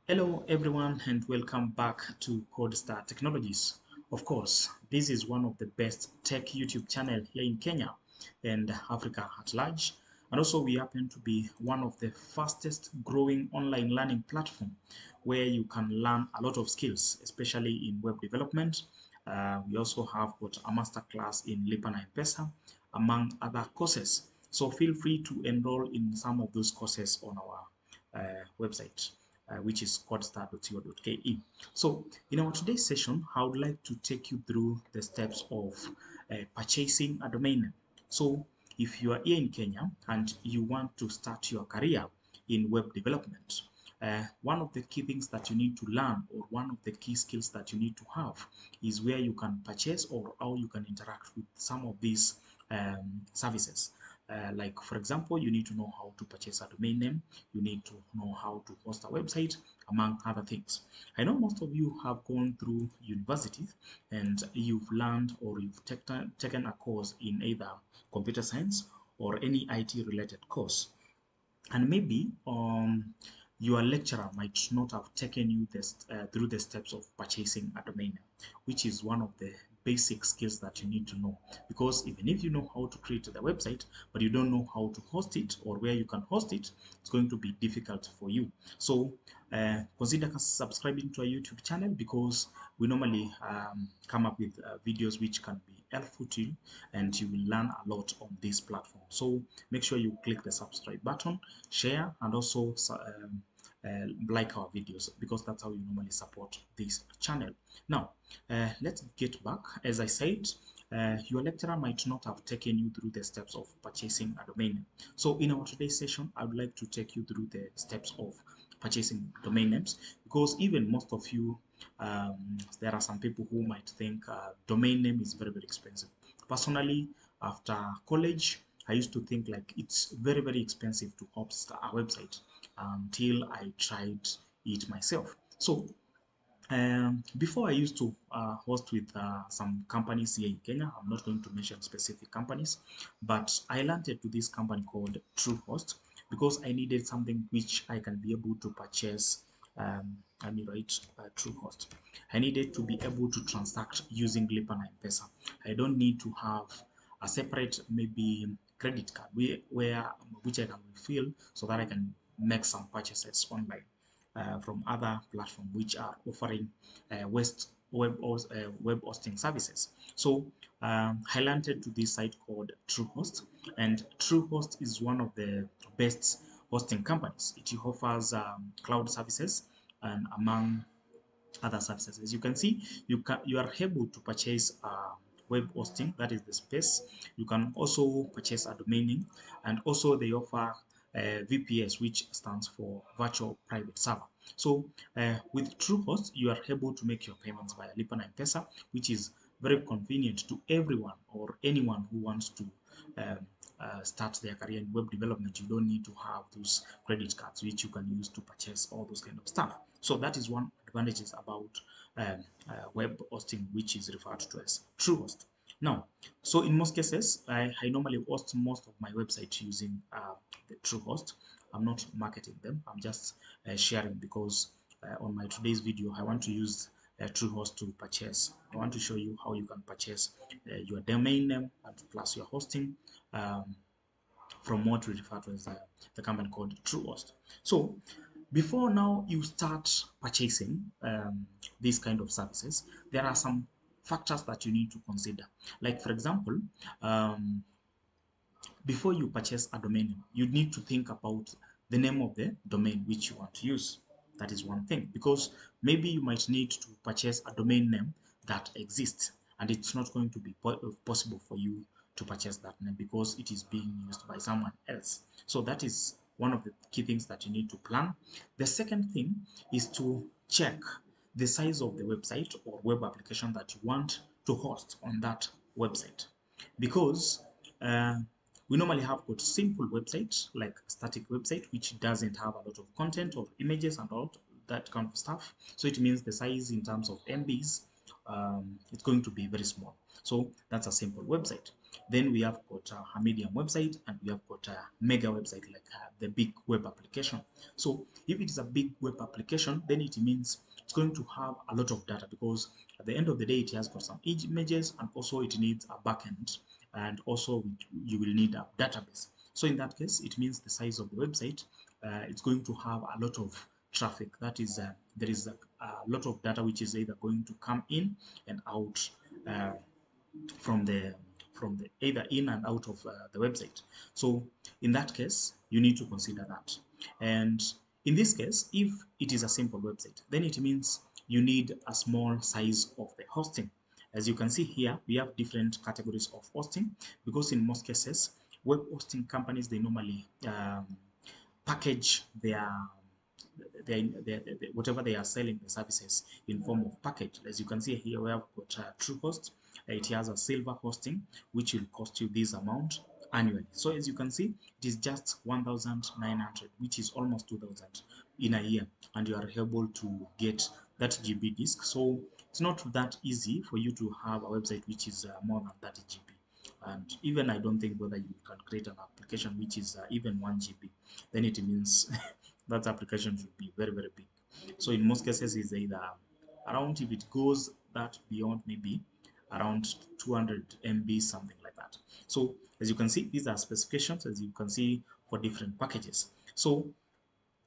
Hello everyone and welcome back to Codestar Technologies. Of course, this is one of the best tech YouTube channel here in Kenya and Africa at large. And also we happen to be one of the fastest growing online learning platform where you can learn a lot of skills, especially in web development. We also have got a masterclass in Lipa na M-Pesa, among other courses. So feel free to enroll in some of those courses on our website. Which is codestar.co.ke. So in our today's session, I would like to take you through the steps of purchasing a domain name. So if you are here in Kenya and you want to start your career in web development, one of the key things that you need to learn, or one of the key skills that you need to have, is where you can purchase or how you can interact with some of these services. Like for example, you need to know how to purchase a domain name, you need to know how to host a website, among other things. I know most of you have gone through university and you've learned or you've taken a course in either computer science or any IT related course, and maybe your lecturer might not have taken you through the steps of purchasing a domain name, which is one of the basic skills that you need to know. Because even if you know how to create the website, but you don't know how to host it or where you can host it, it's going to be difficult for you. So consider subscribing to our YouTube channel, because we normally come up with videos which can be helpful to you, and you will learn a lot on this platform. So make sure you click the subscribe button, share, and also like our videos, because that's how you normally support this channel. Now let's get back. As I said, your lecturer might not have taken you through the steps of purchasing a domain name. So in our today's session, I would like to take you through the steps of purchasing domain names, because even most of you, there are some people who might think domain name is very expensive. Personally, after college, I used to think like it's very expensive to host a website until I tried it myself. So before I used to host with some companies here in Kenya. I'm not going to mention specific companies, but I landed to this company called TrueHost because I needed something which I can be able to purchase. Let me write TrueHost. I needed to be able to transact using Lipa na M-Pesa. I don't need to have a separate maybe credit card which I can refill so that I can make some purchases online from other platforms which are offering web hosting services. So I landed to this site called TrueHost, and TrueHost is one of the best hosting companies. It offers cloud services and among other services. As you can see, you are able to purchase web hosting, that is the space. You can also purchase a domain name, and also they offer VPS, which stands for virtual private server. So with TrueHost, you are able to make your payments via Lipa na M-Pesa, which is very convenient to everyone or anyone who wants to start their career in web development. You don't need to have those credit cards which you can use to purchase all those kind of stuff. So that is one advantages about web hosting, which is referred to as TrueHost. Now, so in most cases, I normally host most of my website using the TrueHost. I'm not marketing them. I'm just sharing, because on my today's video, I want to use TrueHost to purchase. I want to show you how you can purchase your domain name and plus your hosting from what we refer to as the company called TrueHost. So before now you start purchasing these kind of services, there are some factors that you need to consider. Like for example, before you purchase a domain name, you need to think about the name of the domain which you want to use. That is one thing, because maybe you might need to purchase a domain name that exists, and it's not going to be possible for you to purchase that name because it is being used by someone else. So that is one of the key things that you need to plan. The second thing is to check the size of the website or web application that you want to host on that website, because we normally have got simple website like static website which doesn't have a lot of content or images and all that kind of stuff. So it means the size in terms of MBs, it's going to be very small. So that's a simple website. Then we have got a medium website, and we have got a mega website, like the big web application. So if it is a big web application, then it means it's going to have a lot of data, because at the end of the day it has got some images, and also it needs a backend, and also you will need a database. So in that case, it means the size of the website, it's going to have a lot of traffic. That is, there is a lot of data which is either going to come in and out, uh, from the either in and out of the website. So in that case, you need to consider that. And in this case, if it is a simple website, then it means you need a small size of the hosting. As you can see here, we have different categories of hosting, because in most cases, web hosting companies, they normally package whatever they are selling, the services, in form of package. As you can see here, we have got TrueHost. It has a silver hosting, which will cost you this amount annually. So as you can see, it is just 1,900, which is almost 2,000 in a year, and you are able to get that GB disk. So it's not that easy for you to have a website which is more than 30 GB. And even I don't think whether you can create an application which is even 1 GB. Then it means that application should be very, very big. So in most cases, it's either around, if it goes that beyond, maybe around 200 MB, something like that. So as you can see, these are specifications, as you can see, for different packages. So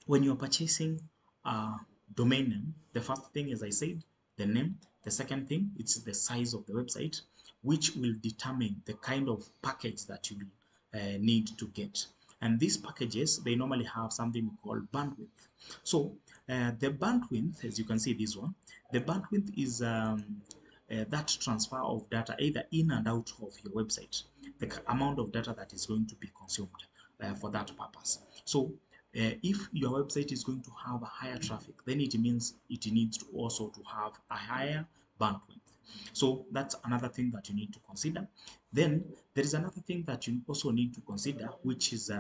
when you're purchasing a domain name, the first thing, as I said, the name. The second thing, it's the size of the website, which will determine the kind of package that you will need to get. And these packages, they normally have something we call bandwidth. So the bandwidth, as you can see, this one, the bandwidth is that transfer of data either in and out of your website, the amount of data that is going to be consumed for that purpose. So if your website is going to have a higher traffic, then it means it needs to also to have a higher bandwidth. So that's another thing that you need to consider. Then there is another thing that you also need to consider, which is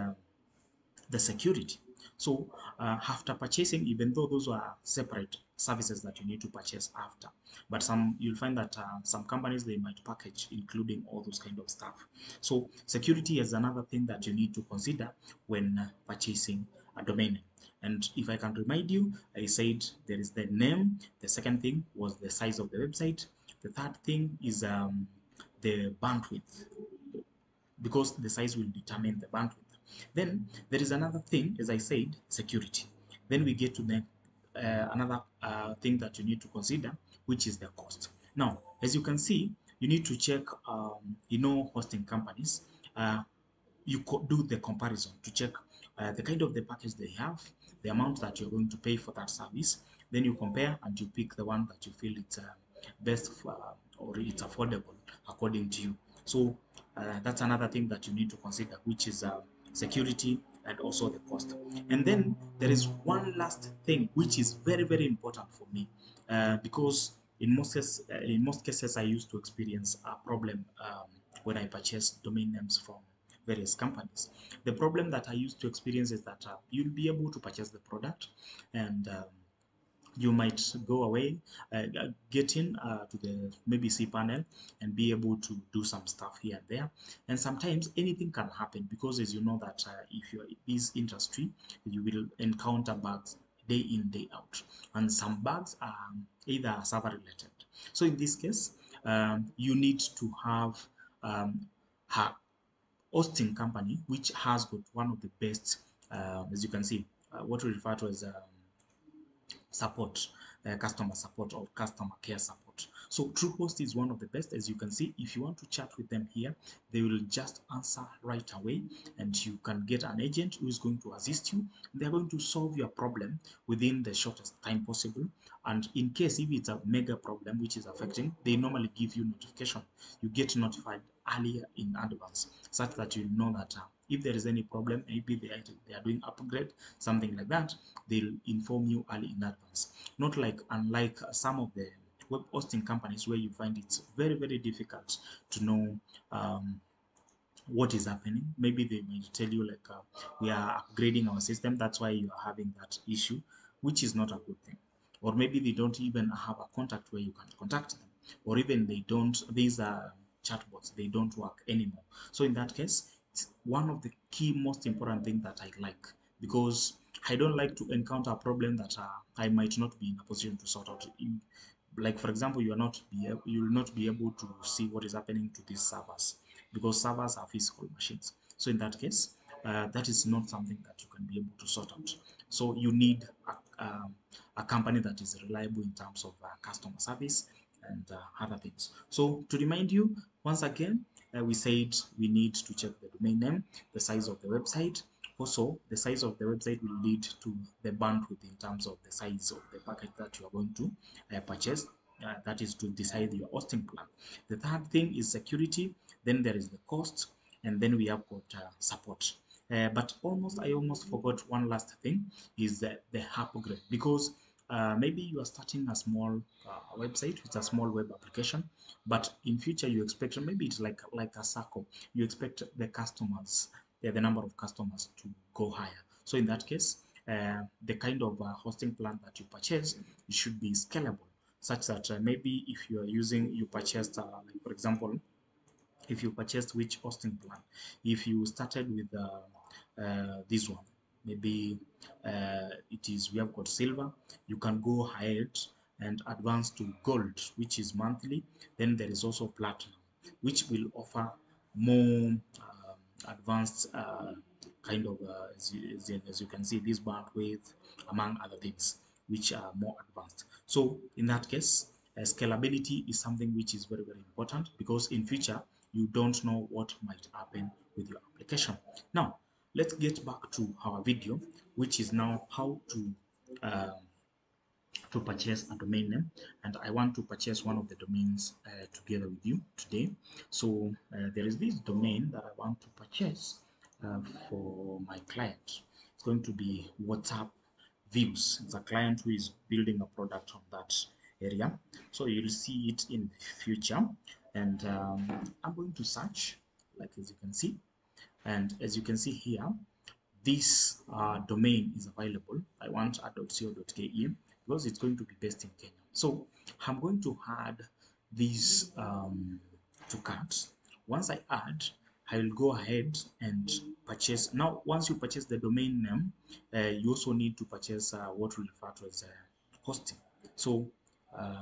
the security. So after purchasing, even though those are separate services that you need to purchase after, but you'll find that some companies, they might package including all those kind of stuff. So security is another thing that you need to consider when purchasing a domain name. And if I can remind you, I said there is the name. The second thing was the size of the website. The third thing is the bandwidth, because the size will determine the bandwidth. Then there is another thing, as I said, security. Then we get to the another thing that you need to consider, which is the cost. Now, as you can see, you need to check, hosting companies. You do the comparison to check the kind of the package they have, the amount that you're going to pay for that service. Then you compare and you pick the one that you feel it's best for, or it's affordable according to you. So that's another thing that you need to consider, which is security and also the cost. And then there is one last thing which is very, very important for me, because in most cases I used to experience a problem when I purchased domain names from various companies. The problem that I used to experience is that you'll be able to purchase the product, and you might go away, get in to the maybe cPanel and be able to do some stuff here and there. And sometimes anything can happen, because as you know that if you're in this industry, you will encounter bugs day in, day out. And some bugs are either server related. So in this case, you need to have hosting company which has got one of the best, as you can see, what we refer to as support, customer support or customer care support. So TrueHost is one of the best. As you can see, if you want to chat with them here, they will just answer right away, and you can get an agent who is going to assist you. They're going to solve your problem within the shortest time possible. And in case if it's a mega problem which is affecting, they normally give you notification. You get notified earlier in advance, such that you know that if there is any problem, maybe they are doing upgrade, something like that, they'll inform you early in advance. Not like, unlike some of the web hosting companies, where you find it's very, very difficult to know what is happening. Maybe they might tell you like, we are upgrading our system, that's why you are having that issue, which is not a good thing. Or maybe they don't even have a contact where you can contact them, or even they don't, these are chatbots, they don't work anymore. So in that case, it's one of the key most important things that I like, because I don't like to encounter a problem that I might not be in a position to sort out. Like for example, you will not be able to see what is happening to these servers, because servers are physical machines. So in that case, that is not something that you can be able to sort out. So you need a company that is reliable in terms of customer service and other things. So to remind you, once again, we said we need to check the domain name, the size of the website. Also, the size of the website will lead to the bandwidth in terms of the size of the package that you are going to purchase. That is to decide your hosting plan. The third thing is security. Then there is the cost, and then we have got support. But I almost forgot one last thing, is the upgrade, because maybe you are starting a small website, it's a small web application, but in future you expect, maybe it's like a circle, you expect the customers, the number of customers to go higher. So in that case, the kind of hosting plan that you purchase, it should be scalable, such that maybe if you purchased, like for example, if you purchased which hosting plan, if you started with this one, maybe it is, we have got silver, you can go ahead and advance to gold, which is monthly. Then there is also platinum, which will offer more advanced kind of as you can see, this bandwidth, among other things which are more advanced. So in that case, scalability is something which is very, very important, because in future you don't know what might happen with your application. Now let's get back to our video, which is now how to purchase a domain name. And I want to purchase one of the domains together with you today. So there is this domain that I want to purchase for my client. It's going to be WhatsApp Views. It's a client who is building a product on that area, so you'll see it in the future. And I'm going to search, like as you can see, and as you can see here, this domain is available. I want a.co.ke because it's going to be based in Kenya. So I'm going to add these to cart. Once I add, I will go ahead and purchase. Now, once you purchase the domain name, you also need to purchase what we refer to as hosting. So I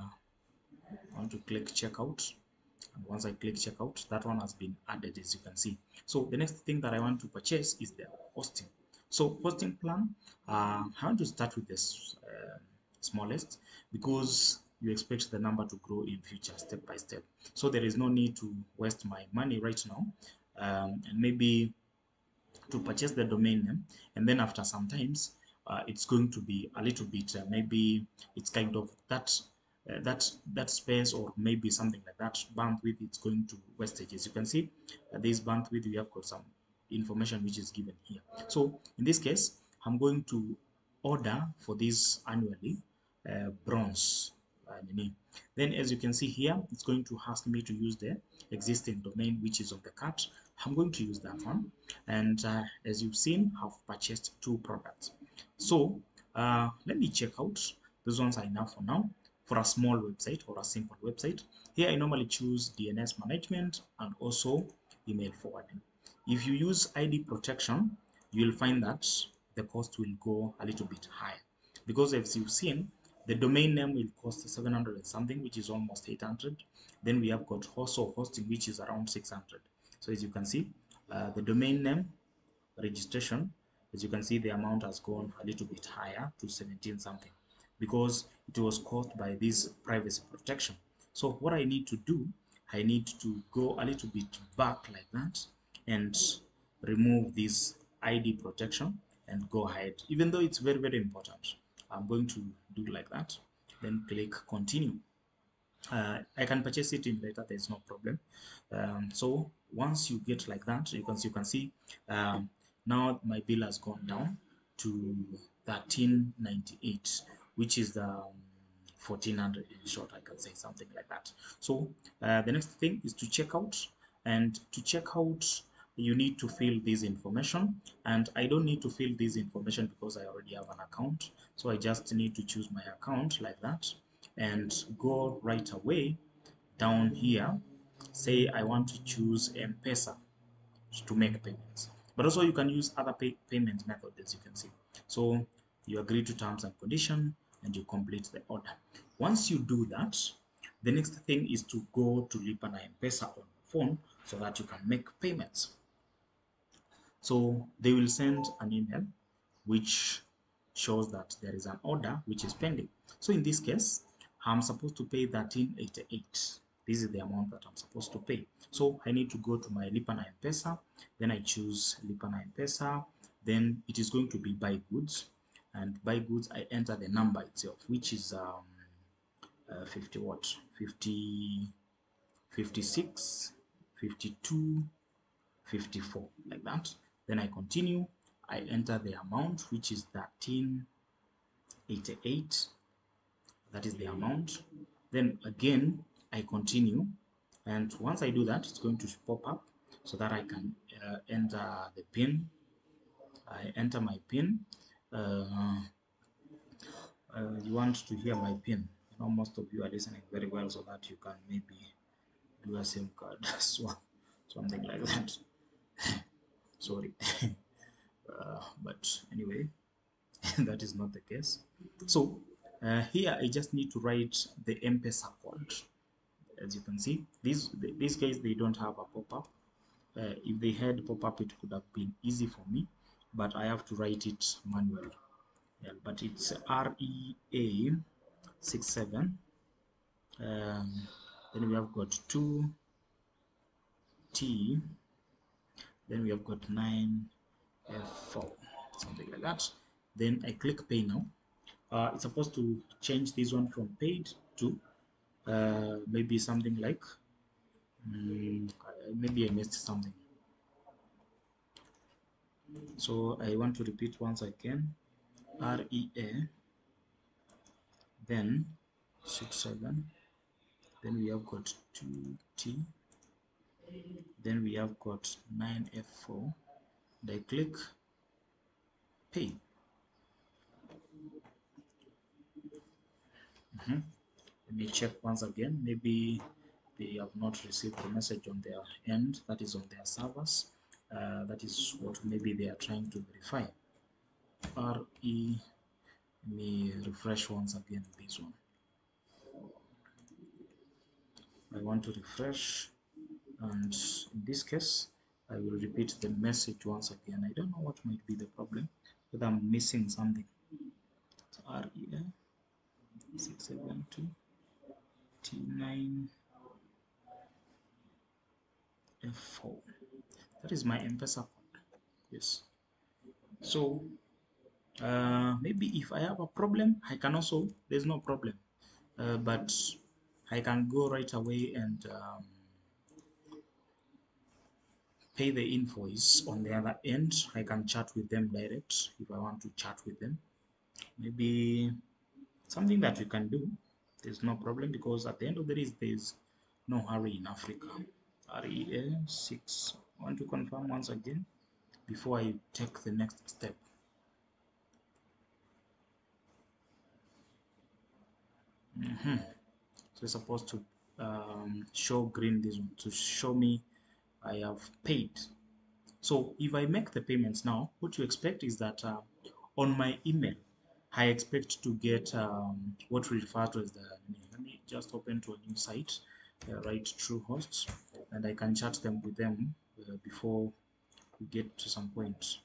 want to click checkout. And once I click checkout, that one has been added, as you can see. So the next thing that I want to purchase is the hosting. So hosting plan, I want to start with this smallest, because you expect the number to grow in future step by step. So there is no need to waste my money right now, and maybe to purchase the domain name, and then after some times it's going to be a little bit maybe it's kind of that space, or maybe something like that bandwidth, it's going to wastage. As you can see, this bandwidth, we have got some information which is given here. So in this case, I'm going to order for this annually bronze name. Then as you can see here, it's going to ask me to use the existing domain which is on the cart. I'm going to use that one. And as you've seen, I've purchased 2 products. So let me check out. Those ones are enough for now for a small website or a simple website. Here I normally choose DNS management and also email forwarding. If you use ID protection, you'll find that the cost will go a little bit higher, because as you've seen, the domain name will cost 700 and something, which is almost 800. Then we have got also hosting, which is around 600. So as you can see, the domain name registration, as you can see, the amount has gone a little bit higher to 17 something, because it was caused by this privacy protection. So what I need to do, I need to go a little bit back like that and remove this ID protection and go ahead, even though it's very, very important. I'm going to do like that, then click continue. I can purchase it in later, there's no problem. So once you get like that, you can see now my bill has gone down to 1398, which is the 1400 in short, I can say something like that. So the next thing is to check out, and to check out you need to fill this information, and I don't need to fill this information because I already have an account. So I just need to choose my account like that and go right away down here say I want to choose M-Pesa to make payments. But also you can use other payment methods, as you can see. So you agree to terms and condition and you complete the order. Once you do that, the next thing is to go to Lipa na M-Pesa on phone so that you can make payments. So they will send an email which shows that there is an order which is pending. So in this case, I'm supposed to pay 1388. This is the amount that I'm supposed to pay. So I need to go to my Lipa na M-Pesa, then I choose Lipa na M-Pesa, then it is going to be buy goods, and buy goods I enter the number itself, which is 50 what? 50, 56, 52, 54, like that. Then I continue, I enter the amount, which is 1388. That is the amount. Then again I continue, and once I do that, it's going to pop up so that I can enter the pin. I enter my pin. You want to hear my pin? I know most of you are listening very well, so that you can maybe do a SIM card swap, something like that. Sorry. But anyway, that is not the case. So here I just need to write the M-Pesa code. As you can see, this case they don't have a pop-up. If they had pop-up, it could have been easy for me, but I have to write it manually. Yeah, but it's REA 67. Then we have got 2T. Then we have got 9F4, something like that. Then I click pay now. It's supposed to change this one from paid to maybe something like maybe I missed something. So I want to repeat once again. REA, then 67, then we have got 2T, then we have got 9F4, and I click pay. Let me check once again. Maybe they have not received the message on their end, that is on their servers. That is what maybe they are trying to verify. RE, let me refresh once again this one. I want to refresh, and in this case I will repeat the message once again. I don't know what might be the problem, whether I'm missing something. So REA 672 T9F4. That is my M-Pesa code. Yes. So maybe if I have a problem, I can also, there's no problem, but I can go right away and pay the invoice on the other end. I can chat with them direct if I want to chat with them. Maybe something that we can do. There's no problem, because at the end of the day, there's no hurry in Africa. REA 6. I want to confirm once again before I take the next step. So it's supposed to show green, this one, to show me I have paid. So if I make the payments now, what you expect is that on my email, I expect to get what we refer to as the, let me just open to a new site, write true hosts, and I can chat them with them before we get to some point.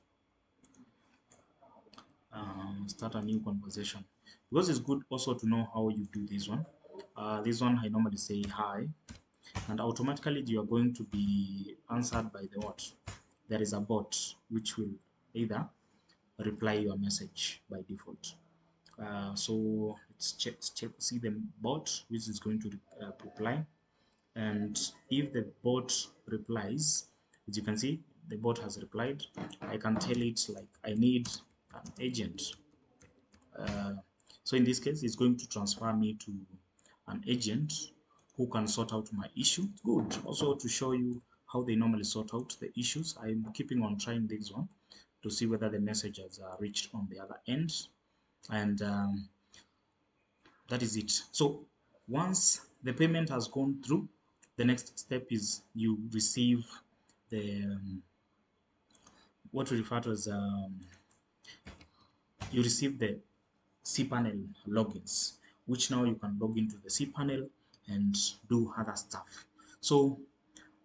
Start a new conversation, because it's good also to know how you do this one. This one I normally say hi, and automatically you are going to be answered by the what? There is a bot which will either reply your message by default. So let's check, see the bot which is going to reply, and if the bot replies, as you can see, the bot has replied. I can tell it like I need an agent. So in this case, it's going to transfer me to an agent who can sort out my issue. Good. Also to show you how they normally sort out the issues, I'm keeping on trying this one to see whether the message has reached on the other end, and that is it. So once the payment has gone through, the next step is you receive the what we refer to as you receive the cPanel logins, which now you can log into the cPanel and do other stuff. So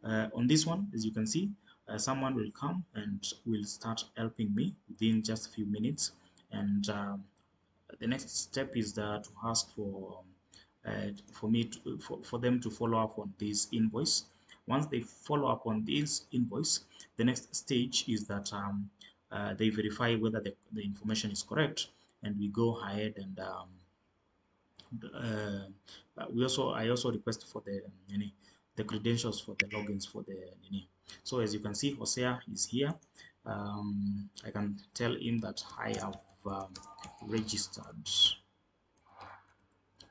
on this one, as you can see, someone will come and will start helping me within just a few minutes. And the next step is to ask for them to follow up on this invoice. Once they follow up on this invoice, the next stage is that they verify whether the information is correct, and we go ahead and I also request for the credentials for the logins for the so as you can see, Hosea is here. I can tell him that I have registered.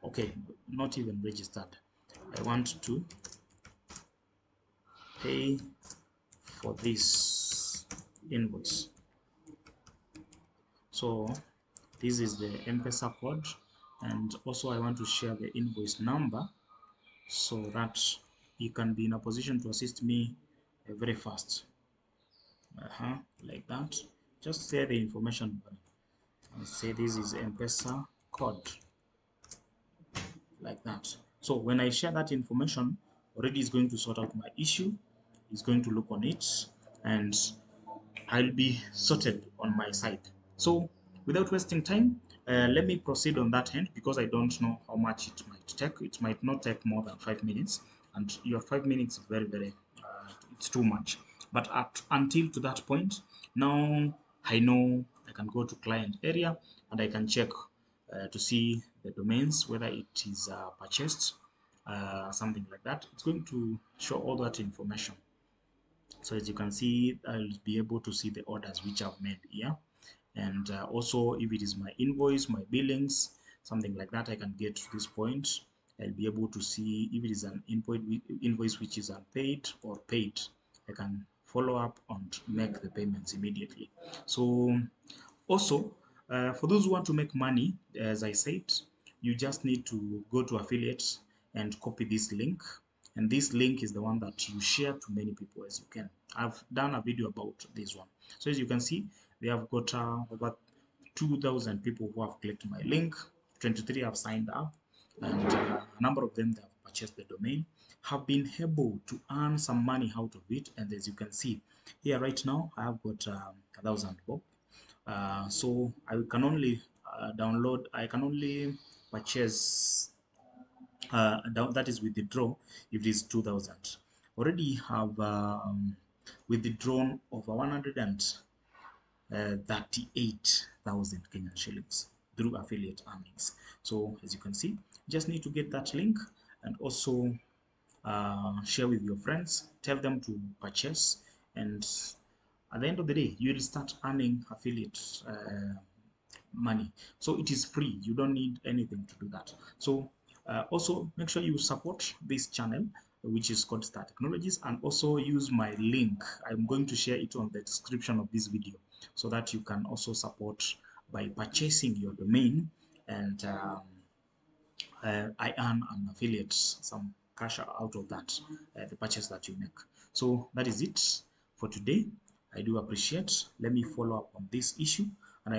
Okay, not even registered. I want to pay for this invoice. So this is the M-Pesa code, and also I want to share the invoice number so that you can be in a position to assist me very fast. Like that. Just say the information and say this is M-Pesa code, like that. So when I share that information, already is going to sort out my issue. It's going to look on it, and I'll be sorted on my side. So without wasting time, let me proceed on that end, because I don't know how much it might take. It might not take more than 5 minutes, and your 5 minutes is very it's too much. But until to that point, now I know I can go to client area and I can check to see the domains, whether it is purchased, something like that. It's going to show all that information. So as you can see, I'll be able to see the orders which I've made here, and also if it is my invoice, my billings, something like that, I can get to this point. I'll be able to see if it is an invoice which is unpaid or paid. I can follow up and make the payments immediately. So also, for those who want to make money, as I said, you just need to go to affiliate and copy this link. And this link is the one that you share to many people as you can. I've done a video about this one. So as you can see, they have got over 2,000 people who have clicked my link. 23 have signed up, and a number of them that have purchased the domain have been able to earn some money out of it. And as you can see here right now, I have got 1,000 bob. So I can only I can only purchase, that is withdraw if it is 2,000. Already have withdrawn over 138,000 Kenyan shillings through affiliate earnings. So as you can see, just need to get that link and also share with your friends, tell them to purchase, and at the end of the day, you will start earning affiliate money. So it is free. You don't need anything to do that. So also make sure you support this channel, which is Codestar Technologies, and also use my link. I'm going to share it on the description of this video so that you can also support by purchasing your domain, and I earn an affiliate some cash out of that, the purchase that you make. So that is it for today. I do appreciate. Let me follow up on this issue, and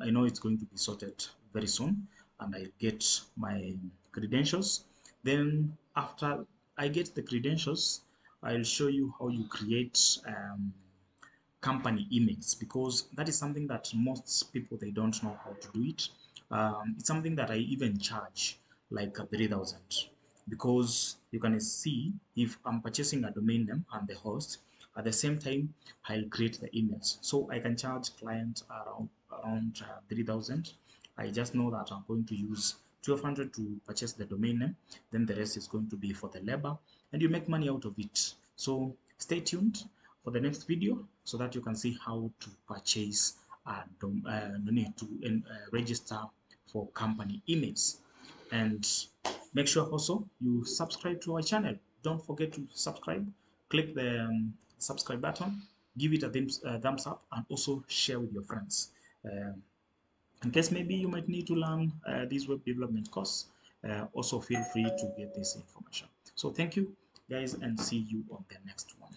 I know it's going to be sorted very soon, and I'll get my credentials. Then after I get the credentials, I'll show you how you create company emails, because that is something that most people, they don't know how to do it. It's something that I even charge like 3,000, because you can see if I'm purchasing a domain name and the host, at the same time I'll create the emails. So I can charge clients around 3,000. I just know that I'm going to use 1,200 to purchase the domain name, then the rest is going to be for the labor, and you make money out of it. So stay tuned for the next video so that you can see how to purchase register for company emails. And make sure also you subscribe to our channel. Don't forget to subscribe. Click the subscribe button, give it a thumbs up, and also share with your friends. In case maybe you might need to learn this web development course, also feel free to get this information. So thank you, guys, and see you on the next one.